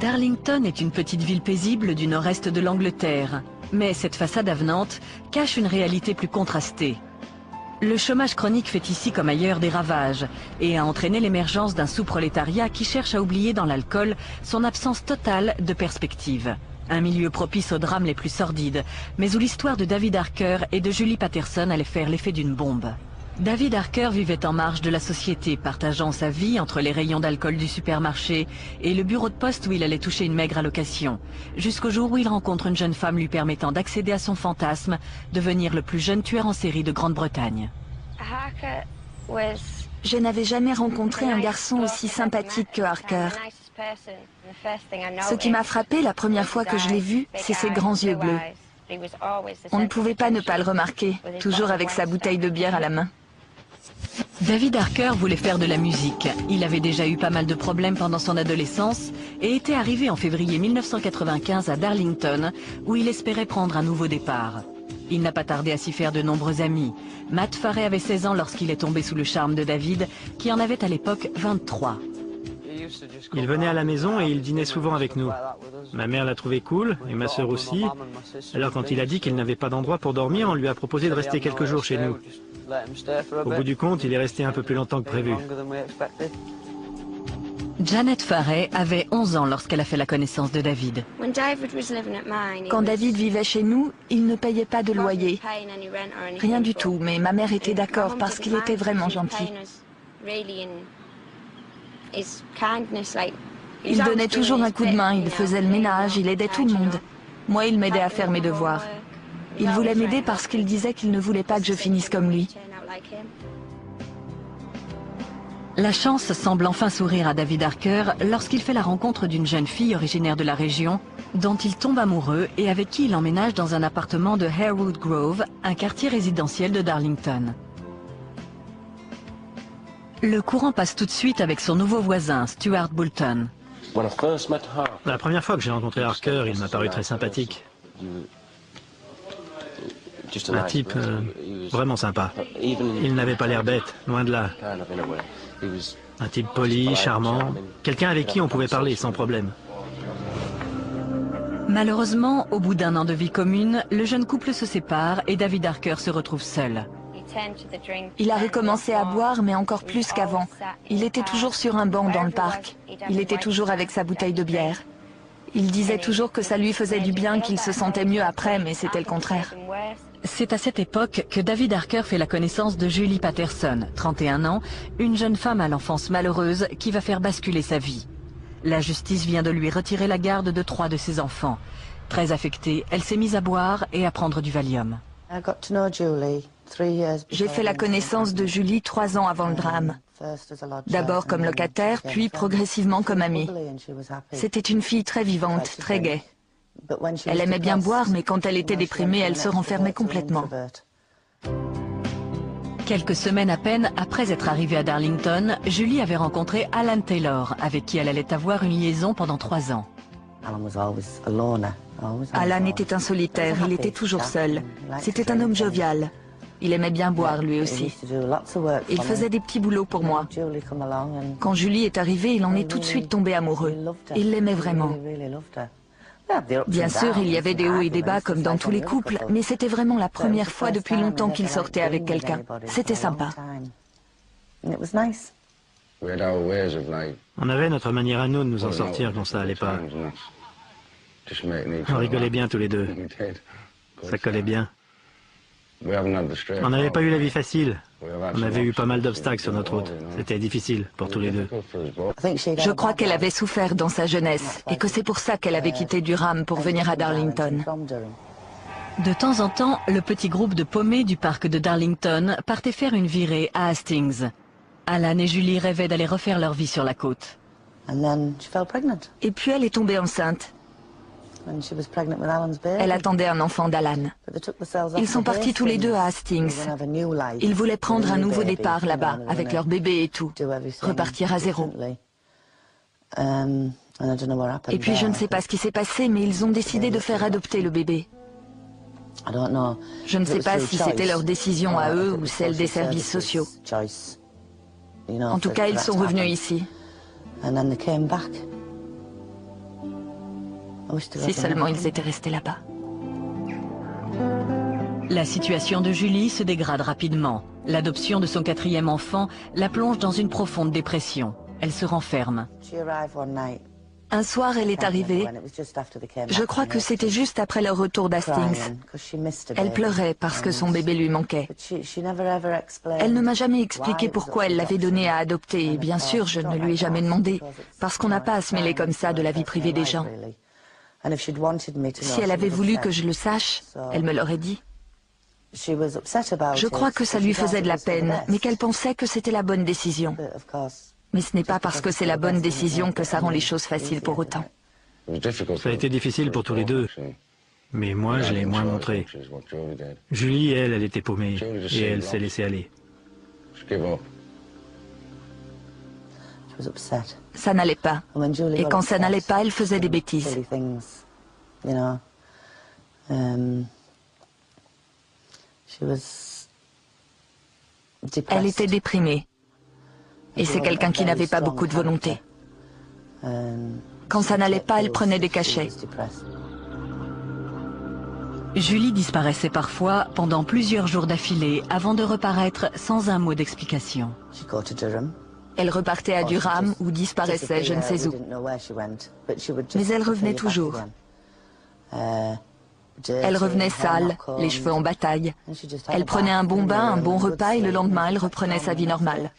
Darlington est une petite ville paisible du nord-est de l'Angleterre. Mais cette façade avenante cache une réalité plus contrastée. Le chômage chronique fait ici comme ailleurs des ravages et a entraîné l'émergence d'un sous-prolétariat qui cherche à oublier dans l'alcool son absence totale de perspective. Un milieu propice aux drames les plus sordides, mais où l'histoire de David Harker et de Julie Patterson allait faire l'effet d'une bombe. David Harker vivait en marge de la société, partageant sa vie entre les rayons d'alcool du supermarché et le bureau de poste où il allait toucher une maigre allocation, jusqu'au jour où il rencontre une jeune femme lui permettant d'accéder à son fantasme, devenir le plus jeune tueur en série de Grande-Bretagne. Je n'avais jamais rencontré un garçon aussi sympathique que Harker. Ce qui m'a frappé la première fois que je l'ai vu, c'est ses grands yeux bleus. On ne pouvait pas ne pas le remarquer, toujours avec sa bouteille de bière à la main. David Harker voulait faire de la musique. Il avait déjà eu pas mal de problèmes pendant son adolescence et était arrivé en février 1995 à Darlington, où il espérait prendre un nouveau départ. Il n'a pas tardé à s'y faire de nombreux amis. Matt Farey avait 16 ans lorsqu'il est tombé sous le charme de David, qui en avait à l'époque 23. Il venait à la maison et il dînait souvent avec nous. Ma mère l'a trouvé cool, et ma sœur aussi. Alors quand il a dit qu'il n'avait pas d'endroit pour dormir, on lui a proposé de rester quelques jours chez nous. Au bout du compte, il est resté un peu plus longtemps que prévu. Janet Farey avait 11 ans lorsqu'elle a fait la connaissance de David. Quand David vivait chez nous, il ne payait pas de loyer. Rien du tout, mais ma mère était d'accord parce qu'il était vraiment gentil. Il donnait toujours un coup de main, il faisait le ménage, il aidait tout le monde. Moi, il m'aidait à faire mes devoirs. Il voulait m'aider parce qu'il disait qu'il ne voulait pas que je finisse comme lui. La chance semble enfin sourire à David Harker lorsqu'il fait la rencontre d'une jeune fille originaire de la région, dont il tombe amoureux et avec qui il emménage dans un appartement de Harewood Grove, un quartier résidentiel de Darlington. Le courant passe tout de suite avec son nouveau voisin, Stuart Boulton. La première fois que j'ai rencontré Harker, il m'a paru très sympathique. Un type vraiment sympa. Il n'avait pas l'air bête, loin de là. Un type poli, charmant, quelqu'un avec qui on pouvait parler sans problème. Malheureusement, au bout d'un an de vie commune, le jeune couple se sépare et David Harker se retrouve seul. Il a recommencé à boire, mais encore plus qu'avant. Il était toujours sur un banc dans le parc. Il était toujours avec sa bouteille de bière. Il disait toujours que ça lui faisait du bien, qu'il se sentait mieux après, mais c'était le contraire. C'est à cette époque que David Harker fait la connaissance de Julie Patterson, 31 ans, une jeune femme à l'enfance malheureuse qui va faire basculer sa vie. La justice vient de lui retirer la garde de 3 de ses enfants. Très affectée, elle s'est mise à boire et à prendre du Valium. J'ai fait la connaissance de Julie 3 ans avant le drame. D'abord comme locataire, puis progressivement comme amie. C'était une fille très vivante, très gaie. Elle aimait bien boire, mais quand elle était déprimée, elle se renfermait complètement. Quelques semaines à peine après être arrivée à Darlington, Julie avait rencontré Alan Taylor, avec qui elle allait avoir une liaison pendant 3 ans. Alan était un solitaire, il était toujours seul. C'était un homme jovial. Il aimait bien boire lui aussi. Il faisait des petits boulots pour moi. Quand Julie est arrivée, il en est tout de suite tombé amoureux. Il l'aimait vraiment. Bien sûr, il y avait des hauts et des bas comme dans tous les couples, mais c'était vraiment la première fois depuis longtemps qu'il sortait avec quelqu'un. C'était sympa. On avait notre manière à nous de nous en sortir quand ça allait pas. On rigolait bien tous les deux. Ça collait bien. On n'avait pas eu la vie facile. On avait eu pas mal d'obstacles sur notre route. C'était difficile pour tous les deux. Je crois qu'elle avait souffert dans sa jeunesse et que c'est pour ça qu'elle avait quitté Durham pour venir à Darlington. De temps en temps, le petit groupe de paumés du parc de Darlington partait faire une virée à Hastings. Alan et Julie rêvaient d'aller refaire leur vie sur la côte. Et puis elle est tombée enceinte. Elle attendait un enfant d'Alan. Ils sont partis tous les deux à Hastings. Ils voulaient prendre un nouveau départ là-bas, avec leur bébé et tout. Repartir à zéro. Et puis je ne sais pas ce qui s'est passé, mais ils ont décidé de faire adopter le bébé. Je ne sais pas si c'était leur décision à eux ou celle des services sociaux. En tout cas, ils sont revenus ici. Si seulement ils étaient restés là-bas. La situation de Julie se dégrade rapidement. L'adoption de son 4e enfant la plonge dans une profonde dépression. Elle se renferme. Un soir, elle est arrivée. Je crois que c'était juste après leur retour d'Hastings. Elle pleurait parce que son bébé lui manquait. Elle ne m'a jamais expliqué pourquoi elle l'avait donné à adopter. Et bien sûr, je ne lui ai jamais demandé, parce qu'on n'a pas à se mêler comme ça de la vie privée des gens. Si elle avait voulu que je le sache, elle me l'aurait dit. Je crois que ça lui faisait de la peine, mais qu'elle pensait que c'était la bonne décision. Mais ce n'est pas parce que c'est la bonne décision que ça rend les choses faciles pour autant. Ça a été difficile pour tous les deux. Mais moi, je l'ai moins montré. Julie, elle était paumée. Et elle s'est laissée aller. Ça n'allait pas. Et quand ça n'allait pas, elle faisait des bêtises. Elle était déprimée. Et c'est quelqu'un qui n'avait pas beaucoup de volonté. Quand ça n'allait pas, elle prenait des cachets. Julie disparaissait parfois pendant plusieurs jours d'affilée avant de reparaître sans un mot d'explication. Elle repartait à Durham ou disparaissait je ne sais où. Mais elle revenait toujours. Elle revenait sale, les cheveux en bataille. Elle prenait un bon bain, un bon repas et le lendemain elle reprenait sa vie normale.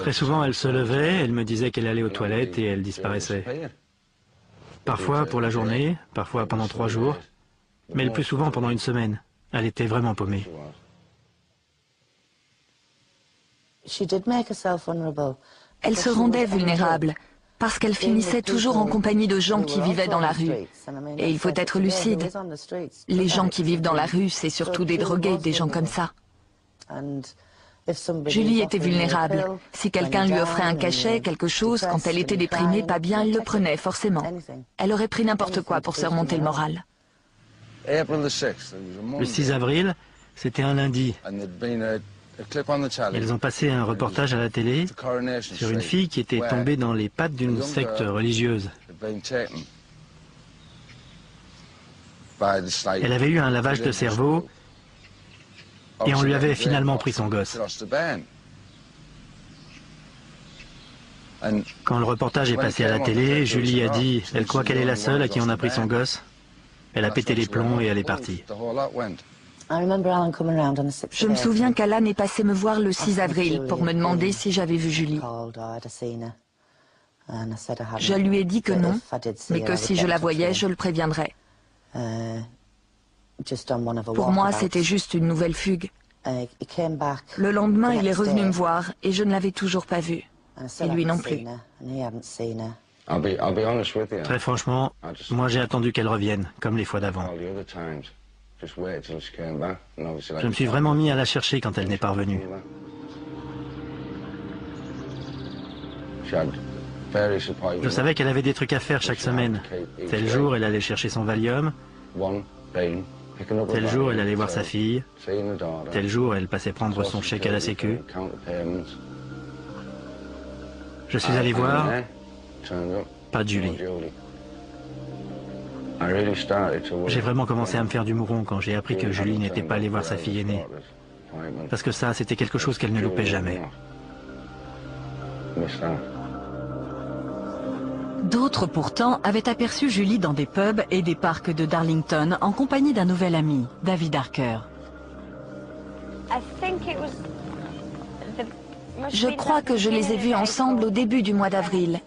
Très souvent, elle se levait, elle me disait qu'elle allait aux toilettes et elle disparaissait. Parfois pour la journée, parfois pendant 3 jours, mais le plus souvent pendant une semaine. Elle était vraiment paumée. Elle se rendait vulnérable, parce qu'elle finissait toujours en compagnie de gens qui vivaient dans la rue. Et il faut être lucide. Les gens qui vivent dans la rue, c'est surtout des drogués, des gens comme ça. Julie était vulnérable. Si quelqu'un lui offrait un cachet, quelque chose, quand elle était déprimée, pas bien, elle le prenait, forcément. Elle aurait pris n'importe quoi pour se remonter le moral. Le 6 avril, c'était un lundi. Ils ont passé un reportage à la télé sur une fille qui était tombée dans les pattes d'une secte religieuse. Elle avait eu un lavage de cerveau et on lui avait finalement pris son gosse. Quand le reportage est passé à la télé, Julie a dit « Elle croit qu'elle est la seule à qui on a pris son gosse ». Elle a pété les plombs et elle est partie. Je me souviens qu'Alan est passé me voir le 6 avril pour me demander si j'avais vu Julie. Je lui ai dit que non, mais que si je la voyais, je le préviendrais. Pour moi, c'était juste une nouvelle fugue. Le lendemain, il est revenu me voir et je ne l'avais toujours pas vu. Et lui non plus. Très franchement, moi j'ai attendu qu'elle revienne, comme les fois d'avant. Je me suis vraiment mis à la chercher quand elle n'est pas revenue. Je savais qu'elle avait des trucs à faire chaque semaine. Tel jour, elle allait chercher son Valium. Tel jour, elle allait voir sa fille. Tel jour, elle passait prendre son chèque à la Sécu. Je suis allé voir, pas de Julie. J'ai vraiment commencé à me faire du mouron quand j'ai appris que Julie n'était pas allée voir sa fille aînée. Parce que ça, c'était quelque chose qu'elle ne loupait jamais. D'autres pourtant avaient aperçu Julie dans des pubs et des parcs de Darlington en compagnie d'un nouvel ami, David Harker. Je crois que je les ai vus ensemble au début du mois d'avril.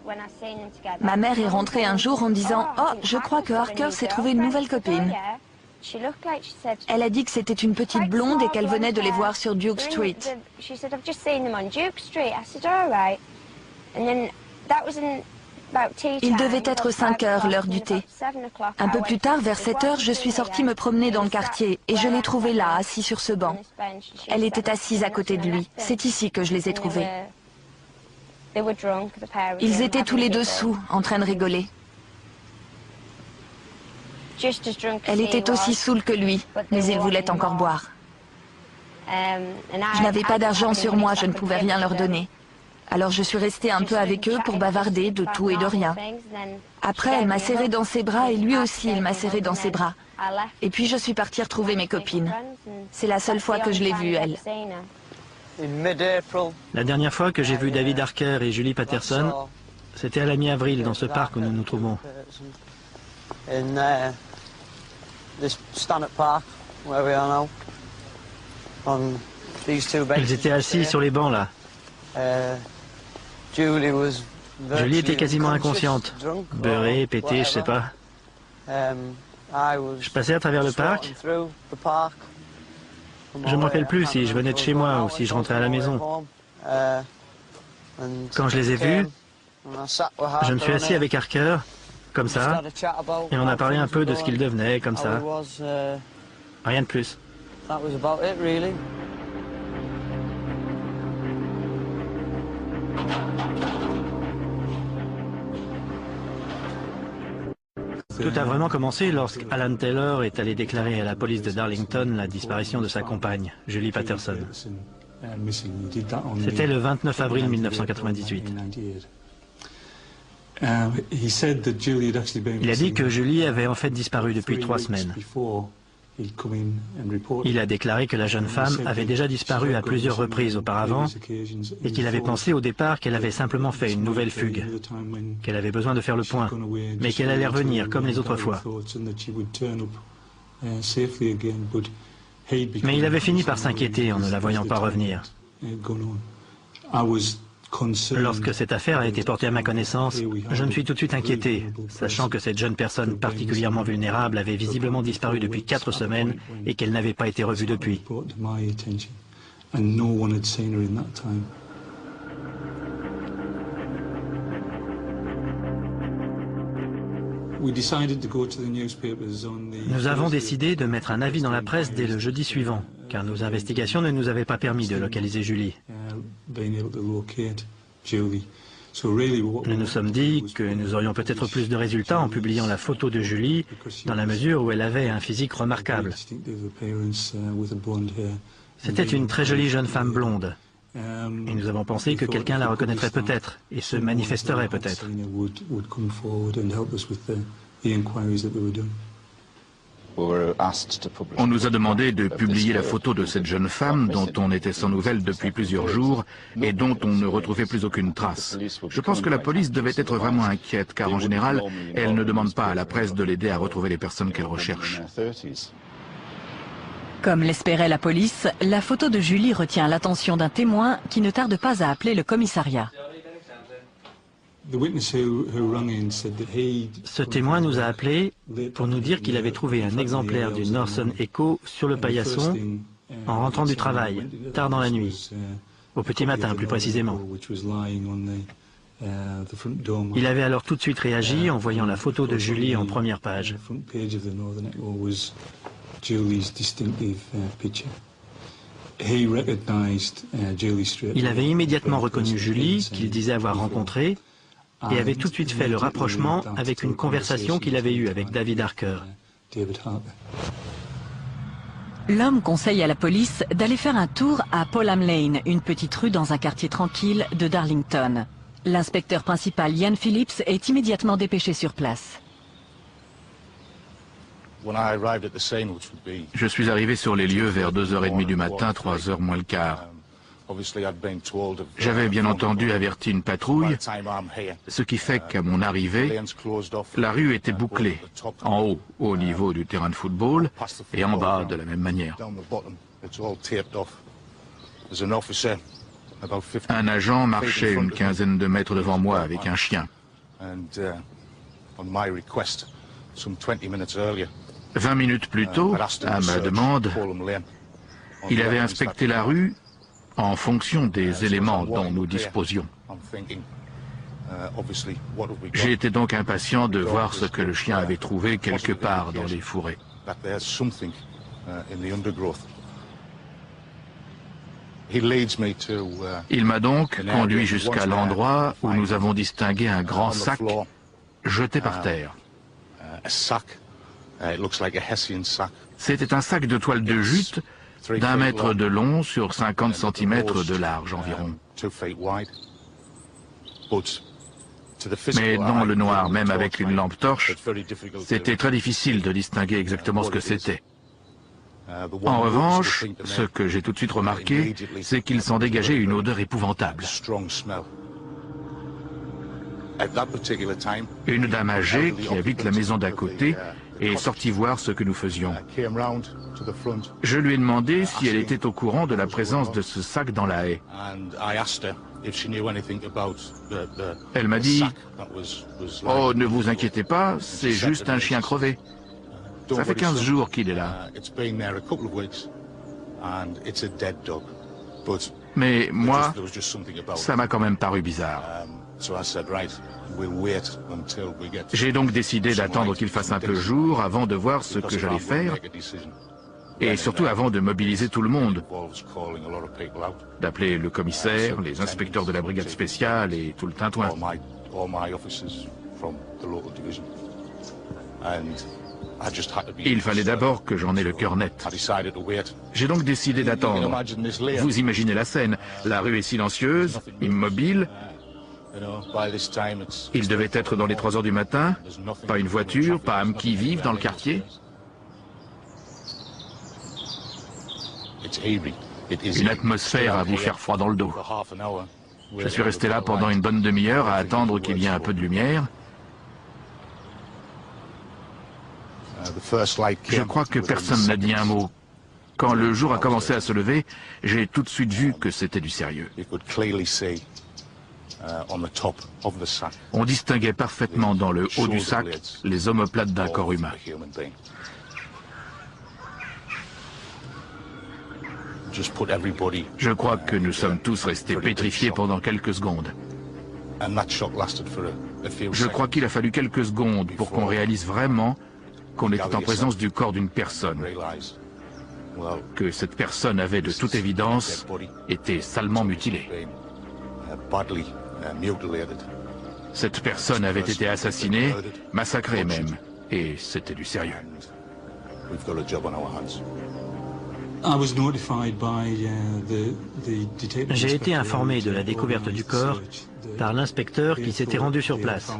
Ma mère est rentrée un jour en disant « Oh, je crois que Harker s'est trouvé une nouvelle copine ». Elle a dit que c'était une petite blonde et qu'elle venait de les voir sur Duke Street. Il devait être 5 heures, l'heure du thé. Un peu plus tard, vers 7 heures, je suis sortie me promener dans le quartier et je l'ai trouvé là, assis sur ce banc. Elle était assise à côté de lui. C'est ici que je les ai trouvés. Ils étaient tous les deux saouls, en train de rigoler. Elle était aussi saoule que lui, mais il voulait encore boire. Je n'avais pas d'argent sur moi, je ne pouvais rien leur donner. Alors je suis restée un peu avec eux pour bavarder de tout et de rien. Après, elle m'a serré dans ses bras et lui aussi, il m'a serré dans ses bras. Et puis je suis partie retrouver mes copines. C'est la seule fois que je l'ai vue, elle. La dernière fois que j'ai vu David Harker et Julie Patterson, c'était à la mi-avril dans ce parc où nous nous trouvons. Ils étaient assis sur les bancs là. Julie était quasiment inconsciente, beurrée, pétée, je sais pas. Je passais à travers le parc. Je ne me rappelle plus si je venais de chez moi ou si je rentrais à la maison. Quand je les ai vus, je me suis assis avec Harker, comme ça, et on a parlé un peu de ce qu'il devenait, comme ça. Rien de plus. Tout a vraiment commencé lorsqu'Alan Taylor est allé déclarer à la police de Darlington la disparition de sa compagne, Julie Patterson. C'était le 29 avril 1998. Il a dit que Julie avait en fait disparu depuis 3 semaines. Il a déclaré que la jeune femme avait déjà disparu à plusieurs reprises auparavant et qu'il avait pensé au départ qu'elle avait simplement fait une nouvelle fugue, qu'elle avait besoin de faire le point, mais qu'elle allait revenir comme les autres fois. Mais il avait fini par s'inquiéter en ne la voyant pas revenir. Lorsque cette affaire a été portée à ma connaissance, je me suis tout de suite inquiété, sachant que cette jeune personne particulièrement vulnérable avait visiblement disparu depuis 4 semaines et qu'elle n'avait pas été revue depuis. Nous avons décidé de mettre un avis dans la presse dès le jeudi suivant, car nos investigations ne nous avaient pas permis de localiser Julie. Nous nous sommes dit que nous aurions peut-être plus de résultats en publiant la photo de Julie, dans la mesure où elle avait un physique remarquable. C'était une très jolie jeune femme blonde. Et nous avons pensé que quelqu'un la reconnaîtrait peut-être et se manifesterait peut-être. On nous a demandé de publier la photo de cette jeune femme dont on était sans nouvelles depuis plusieurs jours et dont on ne retrouvait plus aucune trace. Je pense que la police devait être vraiment inquiète car en général, elle ne demande pas à la presse de l'aider à retrouver les personnes qu'elle recherche. Comme l'espérait la police, la photo de Julie retient l'attention d'un témoin qui ne tarde pas à appeler le commissariat. Ce témoin nous a appelés pour nous dire qu'il avait trouvé un exemplaire du Northern Echo sur le paillasson en rentrant du travail, tard dans la nuit, au petit matin plus précisément. Il avait alors tout de suite réagi en voyant la photo de Julie en première page. Il avait immédiatement reconnu Julie, qu'il disait avoir rencontrée, et avait tout de suite fait le rapprochement avec une conversation qu'il avait eue avec David Harker. L'homme conseille à la police d'aller faire un tour à Polham Lane, une petite rue dans un quartier tranquille de Darlington. L'inspecteur principal Ian Phillips est immédiatement dépêché sur place. Je suis arrivé sur les lieux vers 2h30 du matin, 3h moins le quart. J'avais bien entendu averti une patrouille, ce qui fait qu'à mon arrivée, la rue était bouclée, en haut, au niveau du terrain de football, et en bas de la même manière. Un agent marchait une quinzaine de mètres devant moi avec un chien. 20 minutes plus tôt, à ma demande, il avait inspecté la rue en fonction des éléments dont nous disposions. J'ai été donc impatient de voir ce que le chien avait trouvé quelque part dans les fourrés. Il m'a donc conduit jusqu'à l'endroit où nous avons distingué un grand sac jeté par terre. C'était un sac de toile de jute d'1 mètre de long sur 50 cm de large environ. Mais dans le noir, même avec une lampe torche, c'était très difficile de distinguer exactement ce que c'était. En revanche, ce que j'ai tout de suite remarqué, c'est qu'il s'en dégageait une odeur épouvantable. Une dame âgée qui habite la maison d'à côté est sortie voir ce que nous faisions. Je lui ai demandé si elle était au courant de la présence de ce sac dans la haie. Elle m'a dit « Oh, ne vous inquiétez pas, c'est juste un chien crevé. Ça fait 15 jours qu'il est là. » Mais moi, ça m'a quand même paru bizarre. J'ai donc décidé d'attendre qu'il fasse un peu jour avant de voir ce que j'allais faire, et surtout avant de mobiliser tout le monde, d'appeler le commissaire, les inspecteurs de la brigade spéciale et tout le tintouin. Il fallait d'abord que j'en ai le cœur net. J'ai donc décidé d'attendre. Vous imaginez la scène, la rue est silencieuse, immobile. Il devait être dans les 3 heures du matin, pas une voiture, pas âme qui vive dans le quartier. Une atmosphère à vous faire froid dans le dos. Je suis resté là pendant une bonne demi-heure à attendre qu'il y ait un peu de lumière. Je crois que personne n'a dit un mot. Quand le jour a commencé à se lever, j'ai tout de suite vu que c'était du sérieux. On distinguait parfaitement dans le haut du sac les omoplates d'un corps humain. Je crois que nous sommes tous restés pétrifiés pendant quelques secondes. Je crois qu'il a fallu quelques secondes pour qu'on réalise vraiment qu'on était en présence du corps d'une personne, que cette personne avait de toute évidence été salement mutilée. Cette personne avait été assassinée, massacrée même, et c'était du sérieux. J'ai été informé de la découverte du corps par l'inspecteur qui s'était rendu sur place.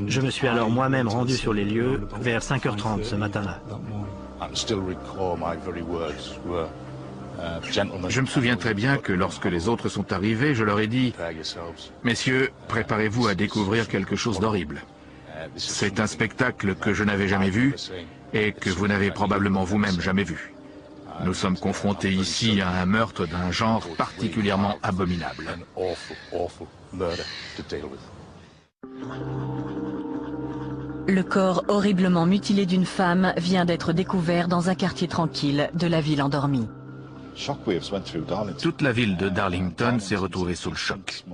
Je me suis alors moi-même rendu sur les lieux vers 5h30 ce matin-là. Je me souviens très bien que lorsque les autres sont arrivés, je leur ai dit « Messieurs, préparez-vous à découvrir quelque chose d'horrible. C'est un spectacle que je n'avais jamais vu et que vous n'avez probablement vous-même jamais vu. Nous sommes confrontés ici à un meurtre d'un genre particulièrement abominable. » Le corps horriblement mutilé d'une femme vient d'être découvert dans un quartier tranquille de la ville endormie. Toute la ville de Darlington s'est retrouvée sous le choc.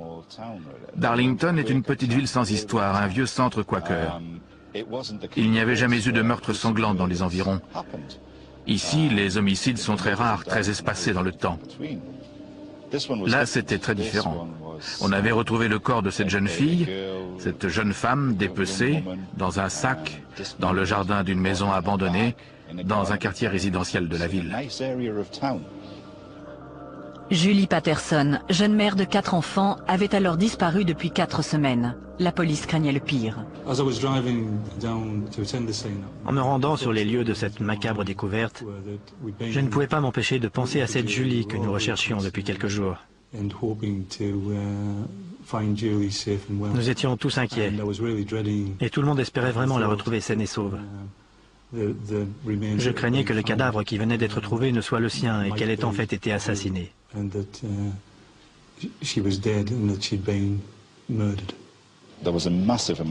Darlington est une petite ville sans histoire, un vieux centre quaker. Il n'y avait jamais eu de meurtre sanglant dans les environs. Ici, les homicides sont très rares, très espacés dans le temps. Là, c'était très différent. On avait retrouvé le corps de cette jeune fille, cette jeune femme dépecée, dans un sac, dans le jardin d'une maison abandonnée, dans un quartier résidentiel de la ville. Julie Patterson, jeune mère de 4 enfants, avait alors disparu depuis 4 semaines. La police craignait le pire. En me rendant sur les lieux de cette macabre découverte, je ne pouvais pas m'empêcher de penser à cette Julie que nous recherchions depuis quelques jours. Nous étions tous inquiets, et tout le monde espérait vraiment la retrouver saine et sauve. Je craignais que le cadavre qui venait d'être trouvé ne soit le sien et qu'elle ait en fait été assassinée.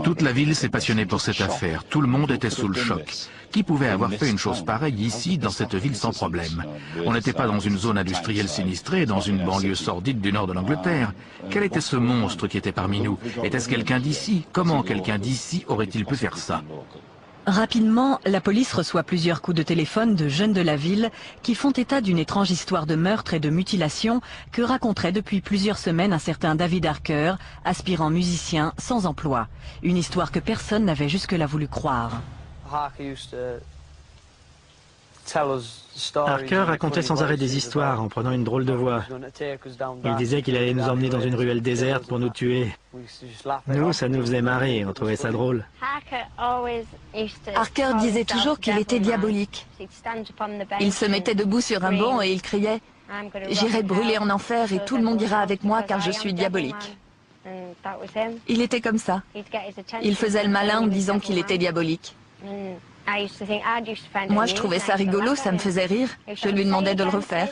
Toute la ville s'est passionnée pour cette affaire. Tout le monde était sous le choc. Qui pouvait avoir fait une chose pareille ici, dans cette ville sans problème? On n'était pas dans une zone industrielle sinistrée, dans une banlieue sordide du nord de l'Angleterre. Quel était ce monstre qui était parmi nous? Était-ce quelqu'un d'ici? Comment quelqu'un d'ici aurait-il pu faire ça? Rapidement, la police reçoit plusieurs coups de téléphone de jeunes de la ville qui font état d'une étrange histoire de meurtre et de mutilation que raconterait depuis plusieurs semaines un certain David Harker, aspirant musicien sans emploi. Une histoire que personne n'avait jusque-là voulu croire. Harker racontait sans arrêt des histoires en prenant une drôle de voix. Il disait qu'il allait nous emmener dans une ruelle déserte pour nous tuer. Nous, ça nous faisait marrer, on trouvait ça drôle. Harker disait toujours qu'il était diabolique. Il se mettait debout sur un banc et il criait « J'irai brûler en enfer et tout le monde ira avec moi car je suis diabolique ». Il était comme ça. Il faisait le malin en disant qu'il était diabolique. Moi, je trouvais ça rigolo, ça me faisait rire. Je lui demandais de le refaire.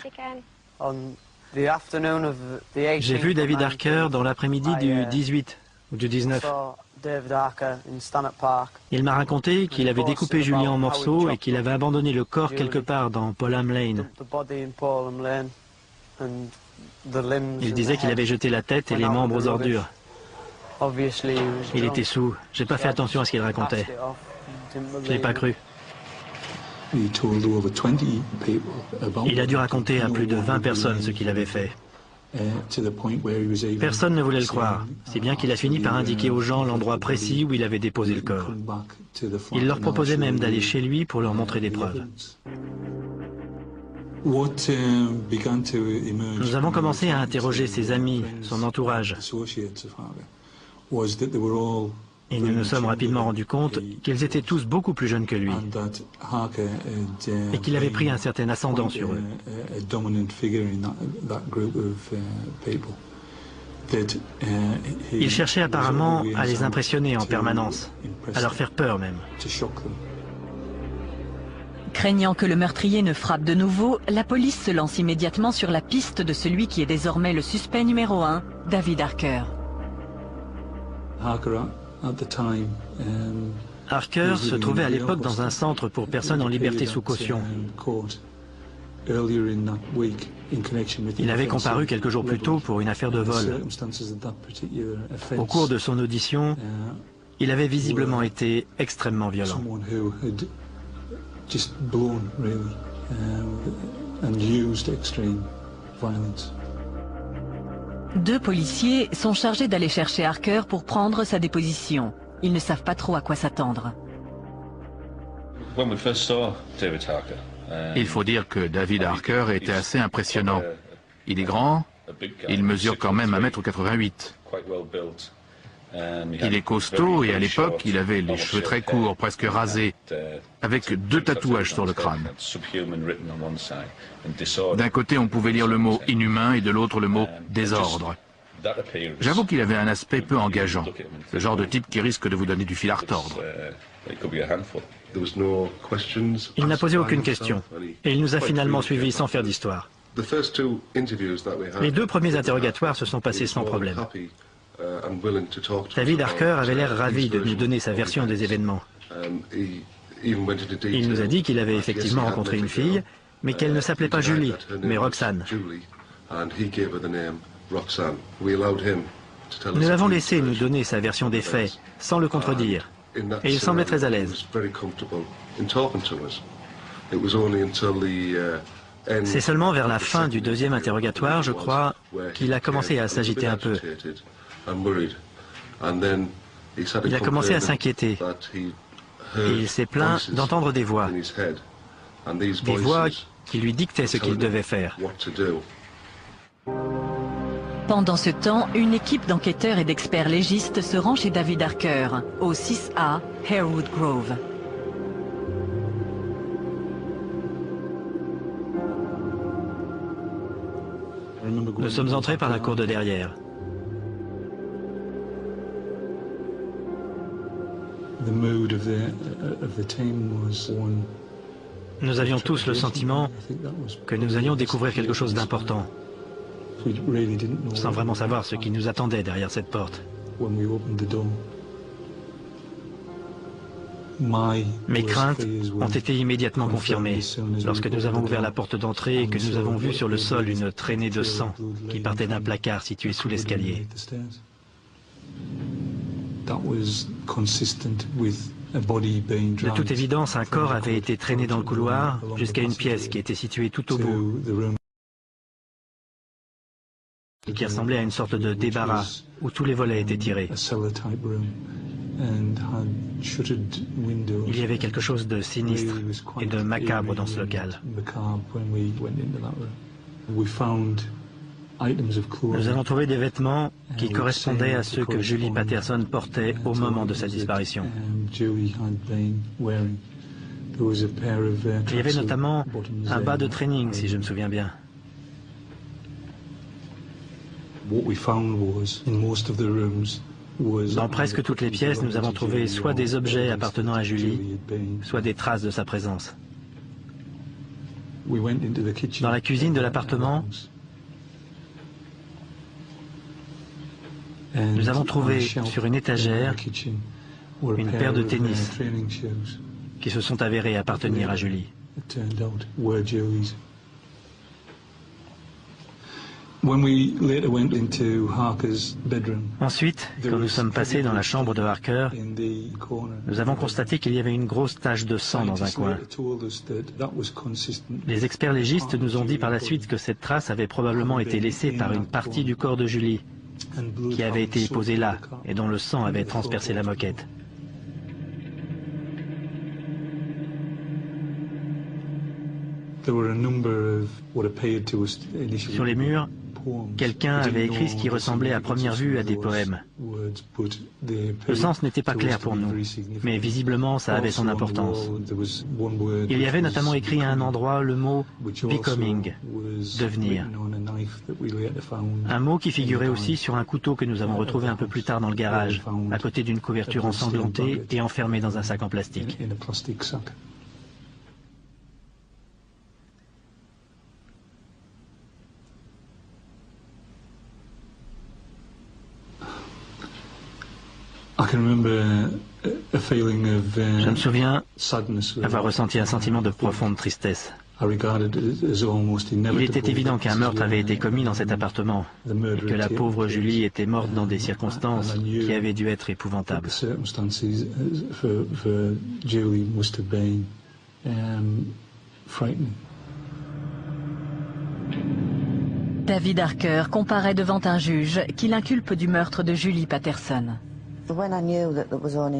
J'ai vu David Harker dans l'après-midi du 18 ou du 19. Il m'a raconté qu'il avait découpé Julie en morceaux et qu'il avait abandonné le corps quelque part dans Polham Lane. Il disait qu'il avait jeté la tête et les membres aux ordures. Il était saoul. J'ai pas fait attention à ce qu'il racontait. Je l'ai pas cru. Il a dû raconter à plus de 20 personnes ce qu'il avait fait. Personne ne voulait le croire, si bien qu'il a fini par indiquer aux gens l'endroit précis où il avait déposé le corps. Il leur proposait même d'aller chez lui pour leur montrer des preuves. Nous avons commencé à interroger ses amis, son entourage. Et nous nous sommes rapidement rendus compte qu'ils étaient tous beaucoup plus jeunes que lui et qu'il avait pris un certain ascendant sur eux. Il cherchait apparemment à les impressionner en permanence, à leur faire peur même. Craignant que le meurtrier ne frappe de nouveau, la police se lance immédiatement sur la piste de celui qui est désormais le suspect numéro 1, David Harker. Harker se trouvait à l'époque dans un centre pour personnes en liberté sous caution. Il avait comparu quelques jours plus tôt pour une affaire de vol. Au cours de son audition, il avait visiblement été extrêmement violent. Deux policiers sont chargés d'aller chercher Harker pour prendre sa déposition. Ils ne savent pas trop à quoi s'attendre. Il faut dire que David Harker était assez impressionnant. Il est grand, il mesure quand même 1,88 m. Il est costaud et à l'époque, il avait les cheveux très courts, presque rasés, avec 2 tatouages sur le crâne. D'un côté, on pouvait lire le mot « inhumain » et de l'autre le mot « désordre ». J'avoue qu'il avait un aspect peu engageant, le genre de type qui risque de vous donner du fil à retordre. Il n'a posé aucune question, et il nous a finalement suivis sans faire d'histoire. Les 2 premiers interrogatoires se sont passés sans problème. David Harker avait l'air ravi de nous donner sa version des événements. Il nous a dit qu'il avait effectivement rencontré une fille, mais qu'elle ne s'appelait pas Julie, mais Roxanne. Nous l'avons laissé nous donner sa version des faits, sans le contredire, et il semblait très à l'aise. C'est seulement vers la fin du 2e interrogatoire, je crois, qu'il a commencé à s'agiter un peu. Il a commencé à s'inquiéter, et il s'est plaint d'entendre des voix qui lui dictaient ce qu'il devait faire. Pendant ce temps, une équipe d'enquêteurs et d'experts légistes se rend chez David Harker, au 6A, Harewood Grove. Nous sommes entrés par la cour de derrière. Nous avions tous le sentiment que nous allions découvrir quelque chose d'important, sans vraiment savoir ce qui nous attendait derrière cette porte. Mes craintes ont été immédiatement confirmées lorsque nous avons ouvert la porte d'entrée et que nous avons vu sur le sol une traînée de sang qui partait d'un placard situé sous l'escalier. De toute évidence, un corps avait été traîné dans le couloir jusqu'à une pièce qui était située tout au bout et qui ressemblait à une sorte de débarras où tous les volets étaient tirés. Il y avait quelque chose de sinistre et de macabre dans ce local. Nous avons trouvé des vêtements qui correspondaient à ceux que Julie Patterson portait au moment de sa disparition. Il y avait notamment un bas de training, si je me souviens bien. Dans presque toutes les pièces, nous avons trouvé soit des objets appartenant à Julie, soit des traces de sa présence. Dans la cuisine de l'appartement, nous avons trouvé sur une étagère une paire de tennis qui se sont avérés appartenir à Julie. Ensuite, quand nous sommes passés dans la chambre de Harker, nous avons constaté qu'il y avait une grosse tache de sang dans un coin. Les experts légistes nous ont dit par la suite que cette trace avait probablement été laissée par une partie du corps de Julie, qui avait été posée là et dont le sang avait transpercé la moquette. Sur les murs, quelqu'un avait écrit ce qui ressemblait à première vue à des poèmes. Le sens n'était pas clair pour nous, mais visiblement ça avait son importance. Il y avait notamment écrit à un endroit le mot « becoming », « devenir ». Un mot qui figurait aussi sur un couteau que nous avons retrouvé un peu plus tard dans le garage, à côté d'une couverture ensanglantée et enfermée dans un sac en plastique. Je me souviens avoir ressenti un sentiment de profonde tristesse. Il était évident qu'un meurtre avait été commis dans cet appartement et que la pauvre Julie était morte dans des circonstances qui avaient dû être épouvantables. David Harker comparaît devant un juge qui l'inculpe du meurtre de Julie Patterson.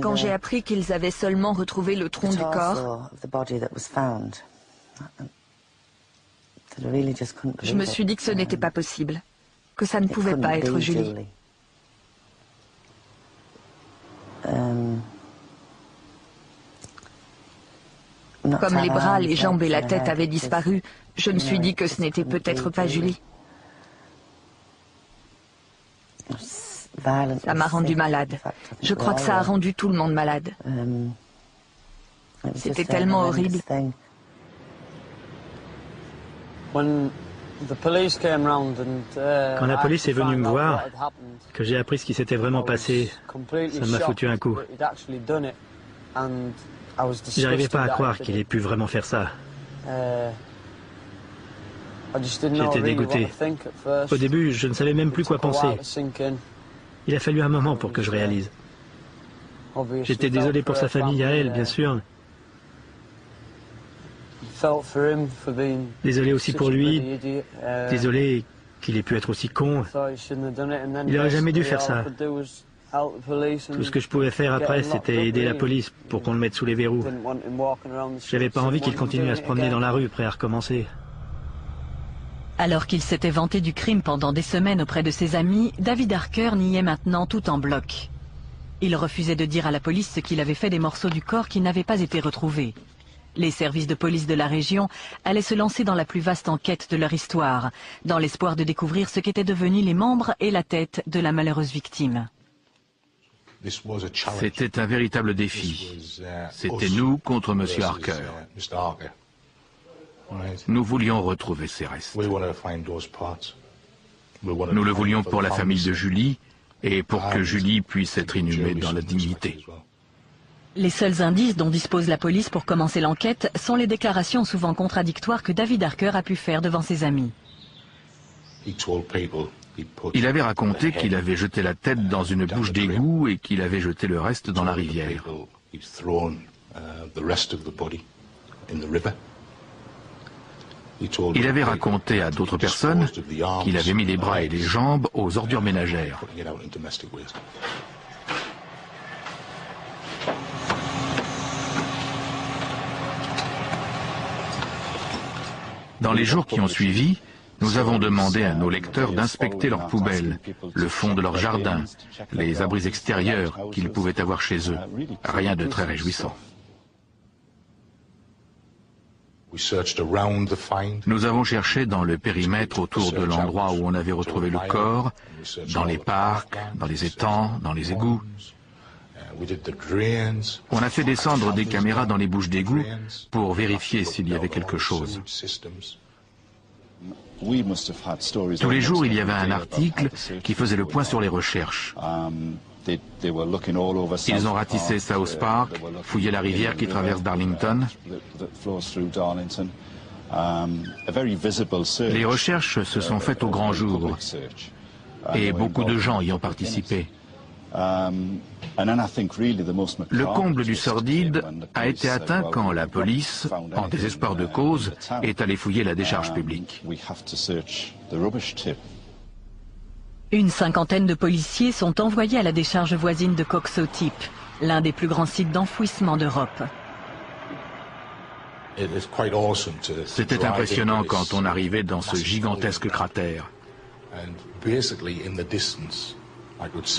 Quand j'ai appris qu'ils avaient seulement retrouvé le tronc du corps, je me suis dit que ce n'était pas possible, que ça ne pouvait pas être Julie. Comme les bras, les jambes et la tête avaient disparu, je me suis dit que ce n'était peut-être pas Julie. Ça m'a rendu malade. Je crois que ça a rendu tout le monde malade. C'était tellement horrible. Quand la police est venue me voir, que j'ai appris ce qui s'était vraiment passé, ça m'a foutu un coup. J'arrivais pas à croire qu'il ait pu vraiment faire ça. J'étais dégoûté. Au début, je ne savais même plus quoi penser. Il a fallu un moment pour que je réalise. J'étais désolé pour sa famille à elle, bien sûr. Désolé aussi pour lui. Désolé qu'il ait pu être aussi con. Il n'aurait jamais dû faire ça. Tout ce que je pouvais faire après, c'était aider la police pour qu'on le mette sous les verrous. J'avais pas envie qu'il continue à se promener dans la rue, prêt à recommencer. Alors qu'il s'était vanté du crime pendant des semaines auprès de ses amis, David Harker niait maintenant tout en bloc. Il refusait de dire à la police ce qu'il avait fait des morceaux du corps qui n'avaient pas été retrouvés. Les services de police de la région allaient se lancer dans la plus vaste enquête de leur histoire, dans l'espoir de découvrir ce qu'étaient devenus les membres et la tête de la malheureuse victime. C'était un véritable défi. C'était nous contre M. Harker. Nous voulions retrouver ces restes. Nous le voulions pour la famille de Julie et pour que Julie puisse être inhumée dans la dignité. Les seuls indices dont dispose la police pour commencer l'enquête sont les déclarations souvent contradictoires que David Harker a pu faire devant ses amis. Il avait raconté qu'il avait jeté la tête dans une bouche d'égout et qu'il avait jeté le reste dans la rivière. Il avait raconté à d'autres personnes qu'il avait mis les bras et les jambes aux ordures ménagères. Dans les jours qui ont suivi, nous avons demandé à nos lecteurs d'inspecter leurs poubelles, le fond de leur jardin, les abris extérieurs qu'ils pouvaient avoir chez eux. Rien de très réjouissant. Nous avons cherché dans le périmètre autour de l'endroit où on avait retrouvé le corps, dans les parcs, dans les étangs, dans les égouts. On a fait descendre des caméras dans les bouches d'égout pour vérifier s'il y avait quelque chose. Tous les jours, il y avait un article qui faisait le point sur les recherches. Ils ont ratissé South Park, fouillé la rivière qui traverse Darlington. Les recherches se sont faites au grand jour et beaucoup de gens y ont participé. Le comble du sordide a été atteint quand la police, en désespoir de cause, est allée fouiller la décharge publique. Une cinquantaine de policiers sont envoyés à la décharge voisine de Coxo Tip, l'un des plus grands sites d'enfouissement d'Europe. C'était impressionnant quand on arrivait dans ce gigantesque cratère.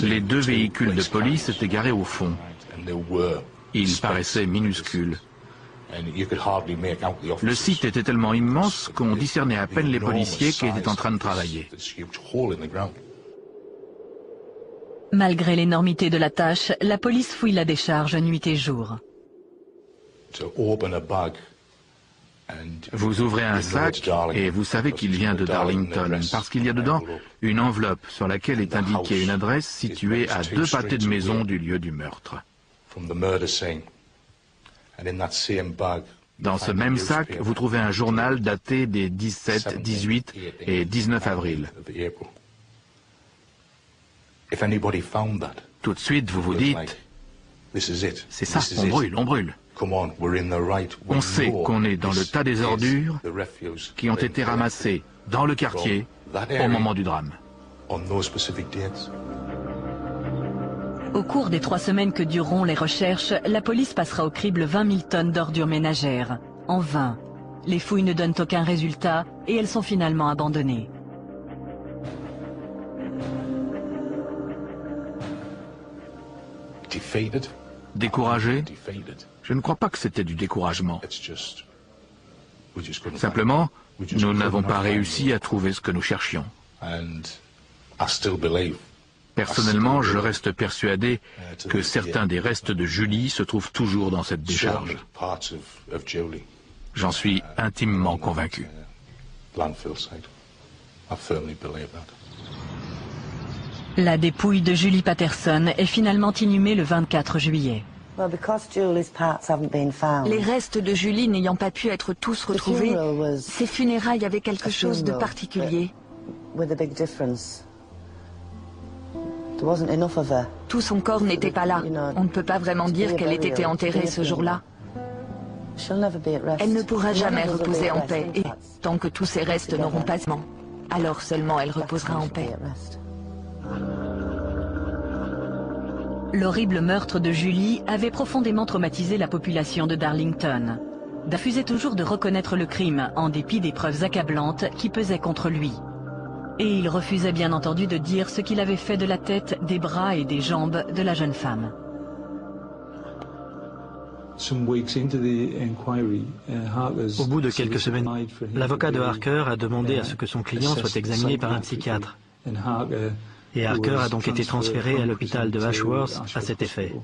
Les deux véhicules de police étaient garés au fond. Ils paraissaient minuscules. Le site était tellement immense qu'on discernait à peine les policiers qui étaient en train de travailler. Malgré l'énormité de la tâche, la police fouille la décharge nuit et jour. Vous ouvrez un sac et vous savez qu'il vient de Darlington parce qu'il y a dedans une enveloppe sur laquelle est indiquée une adresse située à 2 pâtés de maison du lieu du meurtre. Dans ce même sac, vous trouvez un journal daté des 17, 18 et 19 avril. Tout de suite, vous vous dites, c'est ça, on brûle, on brûle. On sait qu'on est dans le tas des ordures qui ont été ramassées dans le quartier au moment du drame. Au cours des 3 semaines que dureront les recherches, la police passera au crible 20 000 tonnes d'ordures ménagères. En vain. Les fouilles ne donnent aucun résultat et elles sont finalement abandonnées. Découragé? Je ne crois pas que c'était du découragement. Simplement, nous n'avons pas réussi à trouver ce que nous cherchions. Personnellement, je reste persuadé que certains des restes de Julie se trouvent toujours dans cette décharge. J'en suis intimement convaincu. La dépouille de Julie Patterson est finalement inhumée le 24 juillet. Les restes de Julie n'ayant pas pu être tous retrouvés, ses funérailles avaient quelque chose de particulier. Tout son corps n'était pas là. On ne peut pas vraiment dire qu'elle ait été enterrée ce jour-là. Elle ne pourra jamais reposer en paix, et tant que tous ses restes n'auront pas mort, alors seulement elle reposera en paix. L'horrible meurtre de Julie avait profondément traumatisé la population de Darlington. Duff refusait toujours de reconnaître le crime, en dépit des preuves accablantes qui pesaient contre lui. Et il refusait bien entendu de dire ce qu'il avait fait de la tête, des bras et des jambes de la jeune femme. Au bout de quelques semaines, l'avocat de Harker a demandé à ce que son client soit examiné par un psychiatre. Et Harker a donc été transféré à l'hôpital de Ashworth à cet effet.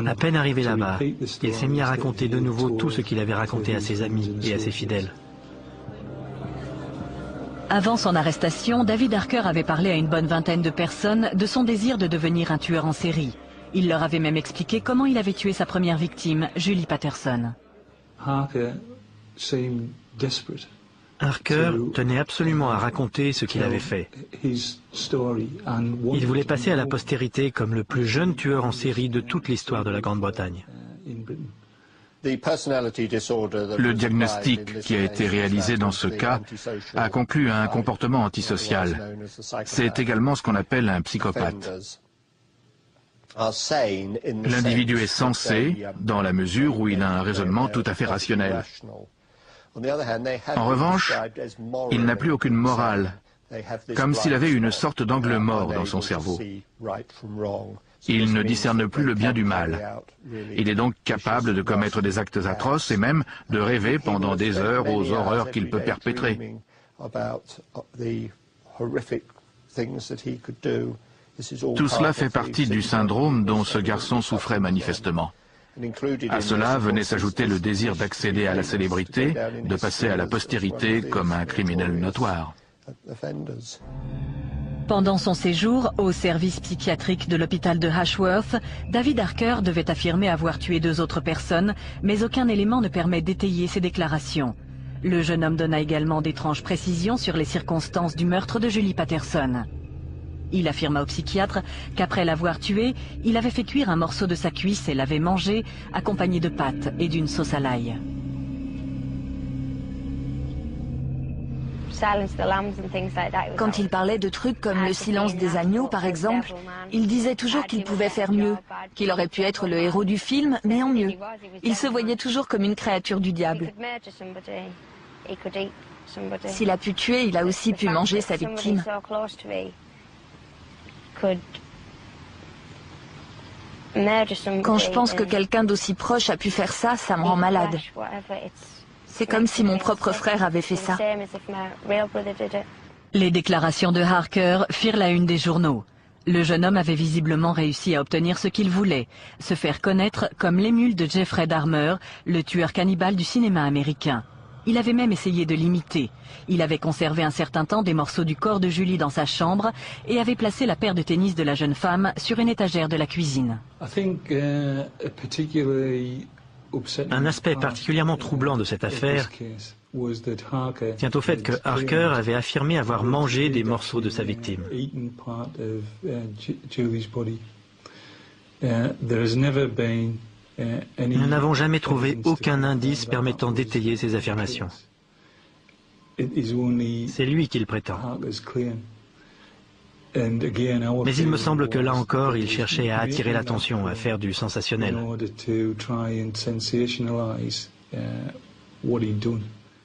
À peine arrivé là-bas, il s'est mis à raconter de nouveau tout ce qu'il avait raconté à ses amis et à ses fidèles. Avant son arrestation, David Harker avait parlé à une bonne vingtaine de personnes de son désir de devenir un tueur en série. Il leur avait même expliqué comment il avait tué sa première victime, Julie Patterson. Harker tenait absolument à raconter ce qu'il avait fait. Il voulait passer à la postérité comme le plus jeune tueur en série de toute l'histoire de la Grande-Bretagne. Le diagnostic qui a été réalisé dans ce cas a conclu à un comportement antisocial. C'est également ce qu'on appelle un psychopathe. L'individu est sensé dans la mesure où il a un raisonnement tout à fait rationnel. En revanche, il n'a plus aucune morale, comme s'il avait une sorte d'angle mort dans son cerveau. Il ne discerne plus le bien du mal. Il est donc capable de commettre des actes atroces et même de rêver pendant des heures aux horreurs qu'il peut perpétrer. Tout cela fait partie du syndrome dont ce garçon souffrait manifestement. À cela venait s'ajouter le désir d'accéder à la célébrité, de passer à la postérité comme un criminel notoire. Pendant son séjour au service psychiatrique de l'hôpital de Ashworth, David Harker devait affirmer avoir tué 2 autres personnes, mais aucun élément ne permet d'étayer ses déclarations. Le jeune homme donna également d'étranges précisions sur les circonstances du meurtre de Julie Patterson. Il affirma au psychiatre qu'après l'avoir tué, il avait fait cuire un morceau de sa cuisse et l'avait mangé, accompagné de pâtes et d'une sauce à l'ail. Quand il parlait de trucs comme le silence des agneaux, par exemple, il disait toujours qu'il pouvait faire mieux, qu'il aurait pu être le héros du film, mais en mieux. Il se voyait toujours comme une créature du diable. S'il a pu tuer, il a aussi pu manger sa victime. Quand je pense que quelqu'un d'aussi proche a pu faire ça, ça me rend malade. C'est comme si mon propre frère avait fait ça. Les déclarations de Harker firent la une des journaux. Le jeune homme avait visiblement réussi à obtenir ce qu'il voulait, se faire connaître comme l'émule de Jeffrey Dahmer, le tueur cannibale du cinéma américain. Il avait même essayé de l'imiter. Il avait conservé un certain temps des morceaux du corps de Julie dans sa chambre et avait placé la paire de tennis de la jeune femme sur une étagère de la cuisine. Un aspect particulièrement troublant de cette affaire tient au fait que Harker avait affirmé avoir mangé des morceaux de sa victime. Nous n'avons jamais trouvé aucun indice permettant d'étayer ces affirmations. C'est lui qui le prétend. Mais il me semble que là encore, il cherchait à attirer l'attention, à faire du sensationnel.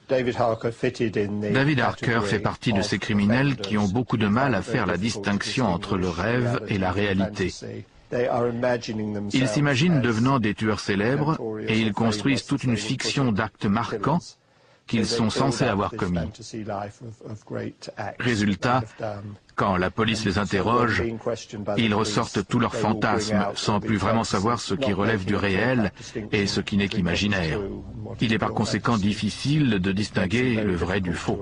David Harker fait partie de ces criminels qui ont beaucoup de mal à faire la distinction entre le rêve et la réalité. Ils s'imaginent devenant des tueurs célèbres et ils construisent toute une fiction d'actes marquants qu'ils sont censés avoir commis. Résultat, quand la police les interroge, ils ressortent tous leurs fantasmes sans plus vraiment savoir ce qui relève du réel et ce qui n'est qu'imaginaire. Il est par conséquent difficile de distinguer le vrai du faux.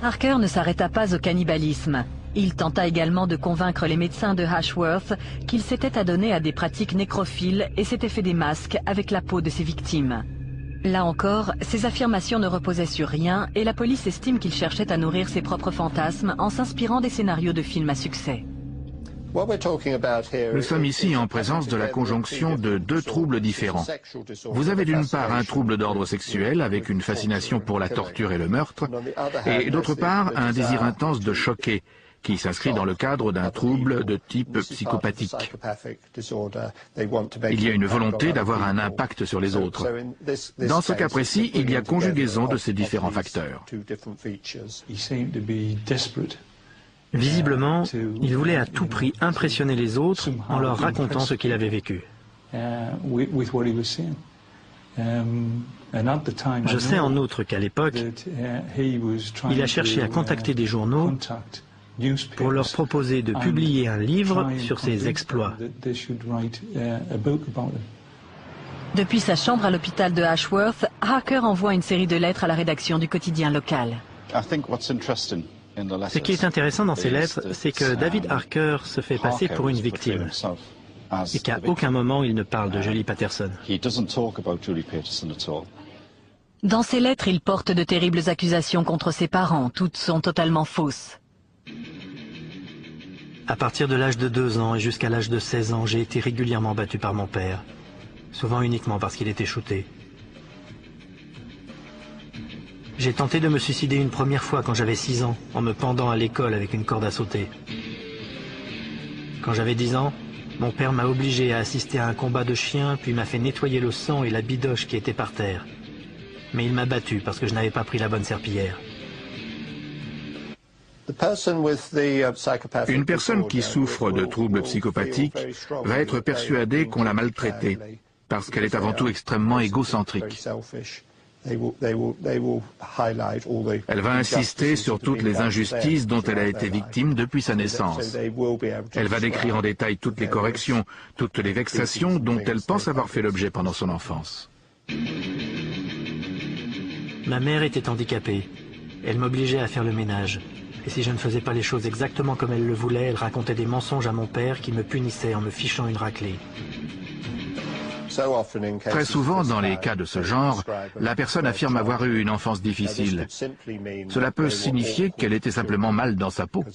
Harker ne s'arrêta pas au cannibalisme. Il tenta également de convaincre les médecins de Ashworth qu'il s'était adonné à des pratiques nécrophiles et s'était fait des masques avec la peau de ses victimes. Là encore, ces affirmations ne reposaient sur rien et la police estime qu'il cherchait à nourrir ses propres fantasmes en s'inspirant des scénarios de films à succès. Nous sommes ici en présence de la conjonction de 2 troubles différents. Vous avez d'une part un trouble d'ordre sexuel avec une fascination pour la torture et le meurtre, et d'autre part un désir intense de choquer, qui s'inscrit dans le cadre d'un trouble de type psychopathique. Il y a une volonté d'avoir un impact sur les autres. Dans ce cas précis, il y a conjugaison de ces différents facteurs. Visiblement, il voulait à tout prix impressionner les autres en leur racontant ce qu'il avait vécu. Je sais en outre qu'à l'époque, il a cherché à contacter des journaux pour leur proposer de publier un livre sur ses exploits. Depuis sa chambre à l'hôpital de Ashworth, Harker envoie une série de lettres à la rédaction du quotidien local. Ce qui est intéressant dans ces lettres, c'est que David Harker se fait passer pour une victime et qu'à aucun moment il ne parle de Julie Patterson. Dans ces lettres, il porte de terribles accusations contre ses parents, toutes sont totalement fausses. À partir de l'âge de 2 ans et jusqu'à l'âge de 16 ans, j'ai été régulièrement battu par mon père, souvent uniquement parce qu'il était shooté. J'ai tenté de me suicider une première fois quand j'avais 6 ans, en me pendant à l'école avec une corde à sauter. Quand j'avais 10 ans, mon père m'a obligé à assister à un combat de chiens, puis m'a fait nettoyer le sang et la bidoche qui était par terre. Mais il m'a battu parce que je n'avais pas pris la bonne serpillière. Une personne qui souffre de troubles psychopathiques va être persuadée qu'on l'a maltraitée, parce qu'elle est avant tout extrêmement égocentrique. Elle va insister sur toutes les injustices dont elle a été victime depuis sa naissance. Elle va décrire en détail toutes les corrections, toutes les vexations dont elle pense avoir fait l'objet pendant son enfance. Ma mère était handicapée. Elle m'obligeait à faire le ménage. Et si je ne faisais pas les choses exactement comme elle le voulait, elle racontait des mensonges à mon père qui me punissait en me fichant une raclée. Très souvent, dans les cas de ce genre, la personne affirme avoir eu une enfance difficile. Cela peut signifier qu'elle était simplement mal dans sa peau.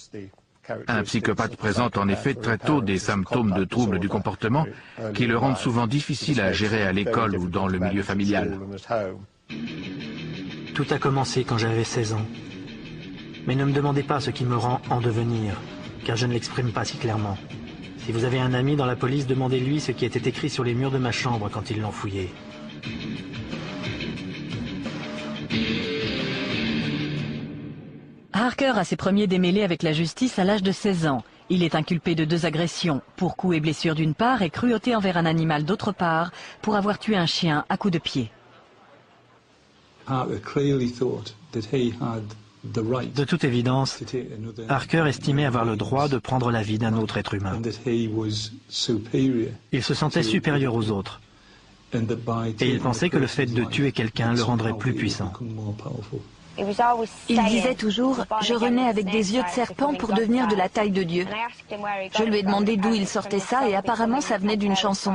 Un psychopathe présente en effet très tôt des symptômes de troubles du comportement qui le rendent souvent difficile à gérer à l'école ou dans le milieu familial. Tout a commencé quand j'avais 16 ans. Mais ne me demandez pas ce qui me rend en devenir, car je ne l'exprime pas si clairement. Si vous avez un ami dans la police, demandez-lui ce qui était écrit sur les murs de ma chambre quand ils l'ont fouillé. Harker a ses premiers démêlés avec la justice à l'âge de 16 ans. Il est inculpé de 2 agressions, pour coups et blessures d'une part et cruauté envers un animal d'autre part, pour avoir tué un chien à coups de pied. De toute évidence, Harker estimait avoir le droit de prendre la vie d'un autre être humain. Il se sentait supérieur aux autres. Et il pensait que le fait de tuer quelqu'un le rendrait plus puissant. Il disait toujours « Je renais avec des yeux de serpent pour devenir de la taille de Dieu ». Je lui ai demandé d'où il sortait ça et apparemment ça venait d'une chanson.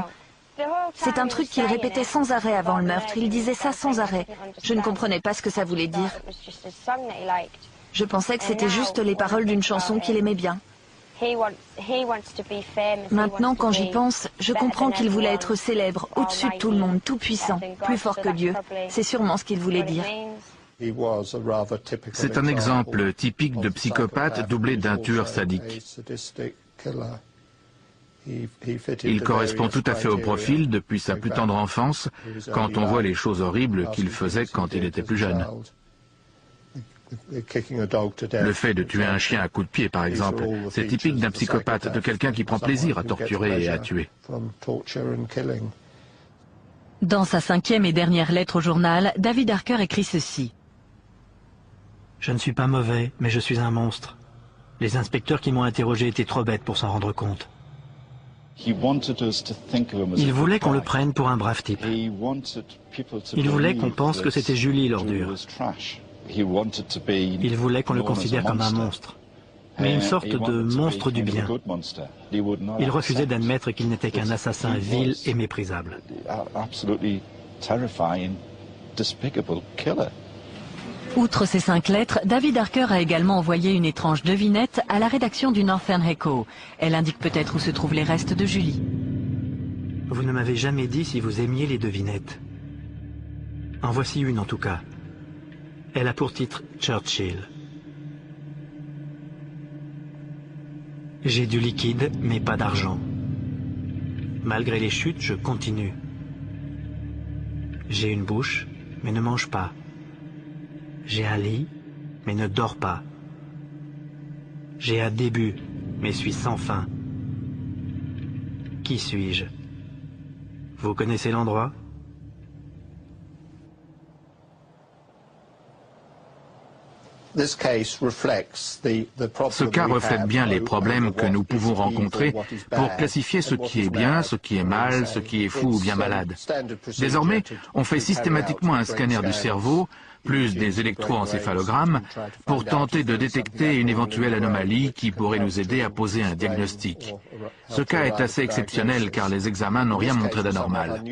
C'est un truc qu'il répétait sans arrêt avant le meurtre. Il disait ça sans arrêt. Je ne comprenais pas ce que ça voulait dire. Je pensais que c'était juste les paroles d'une chanson qu'il aimait bien. Maintenant, quand j'y pense, je comprends qu'il voulait être célèbre, au-dessus de tout le monde, tout puissant, plus fort que Dieu. C'est sûrement ce qu'il voulait dire. C'est un exemple typique de psychopathe doublé d'un tueur sadique. Il correspond tout à fait au profil depuis sa plus tendre enfance, quand on voit les choses horribles qu'il faisait quand il était plus jeune. Le fait de tuer un chien à coups de pied, par exemple, c'est typique d'un psychopathe, de quelqu'un qui prend plaisir à torturer et à tuer. Dans sa 5e et dernière lettre au journal, David Harker écrit ceci. « Je ne suis pas mauvais, mais je suis un monstre. Les inspecteurs qui m'ont interrogé étaient trop bêtes pour s'en rendre compte. Il voulait qu'on le prenne pour un brave type. Il voulait qu'on pense que c'était Julie l'ordure. Il voulait qu'on le considère comme un monstre, mais une sorte de monstre du bien. Il refusait d'admettre qu'il n'était qu'un assassin vil et méprisable. Outre ces 5 lettres, David Harker a également envoyé une étrange devinette à la rédaction du Northern Echo. Elle indique peut-être où se trouvent les restes de Julie. Vous ne m'avez jamais dit si vous aimiez les devinettes. En voici une en tout cas. Elle a pour titre Churchill. J'ai du liquide, mais pas d'argent. Malgré les chutes, je continue. J'ai une bouche, mais ne mange pas. J'ai un lit, mais ne dors pas. J'ai un début, mais suis sans fin. Qui suis-je? Vous connaissez l'endroit? Ce cas reflète bien les problèmes que nous pouvons rencontrer pour classifier ce qui est bien, ce qui est mal, ce qui est fou ou bien malade. Désormais, on fait systématiquement un scanner du cerveau, plus des électroencéphalogrammes, pour tenter de détecter une éventuelle anomalie qui pourrait nous aider à poser un diagnostic. Ce cas est assez exceptionnel car les examens n'ont rien montré d'anormal.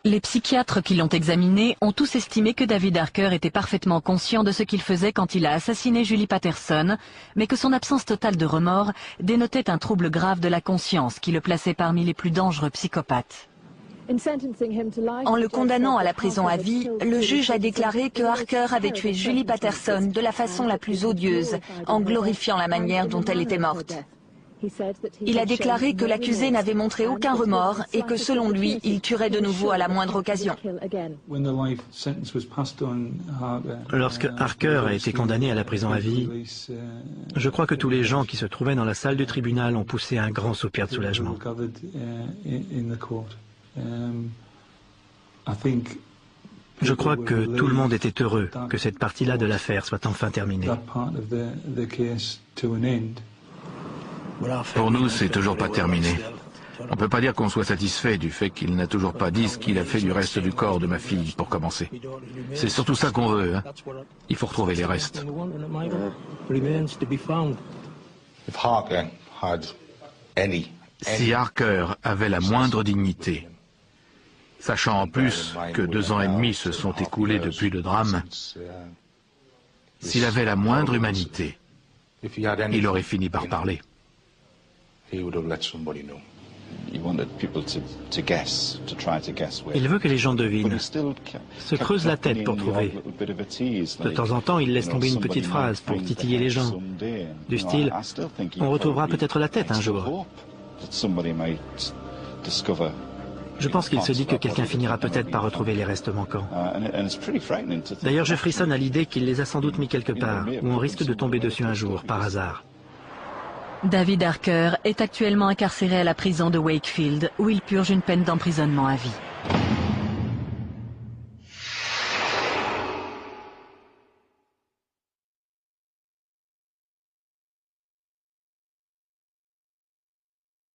Les psychiatres qui l'ont examiné ont tous estimé que David Harker était parfaitement conscient de ce qu'il faisait quand il a assassiné Julie Patterson, mais que son absence totale de remords dénotait un trouble grave de la conscience qui le plaçait parmi les plus dangereux psychopathes. En le condamnant à la prison à vie, le juge a déclaré que Harker avait tué Julie Patterson de la façon la plus odieuse, en glorifiant la manière dont elle était morte. Il a déclaré que l'accusé n'avait montré aucun remords et que selon lui, il tuerait de nouveau à la moindre occasion. Lorsque Harker a été condamné à la prison à vie, je crois que tous les gens qui se trouvaient dans la salle du tribunal ont poussé un grand soupir de soulagement. Je crois que tout le monde était heureux que cette partie-là de l'affaire soit enfin terminée. Pour nous, c'est toujours pas terminé. On peut pas dire qu'on soit satisfait du fait qu'il n'a toujours pas dit ce qu'il a fait du reste du corps de ma fille, pour commencer. C'est surtout ça qu'on veut, hein. Il faut retrouver les restes. Si Harker avait la moindre dignité, sachant en plus que 2 ans et demi se sont écoulés depuis le drame, s'il avait la moindre humanité, il aurait fini par parler. Il veut que les gens devinent, se creusent la tête pour trouver. De temps en temps, il laisse tomber une petite phrase pour titiller les gens, du style « On retrouvera peut-être la tête un jour ». Je pense qu'il se dit que quelqu'un finira peut-être par retrouver les restes manquants. D'ailleurs, je frissonne à l'idée qu'il les a sans doute mis quelque part, où on risque de tomber dessus un jour, par hasard. David Harker est actuellement incarcéré à la prison de Wakefield, où il purge une peine d'emprisonnement à vie.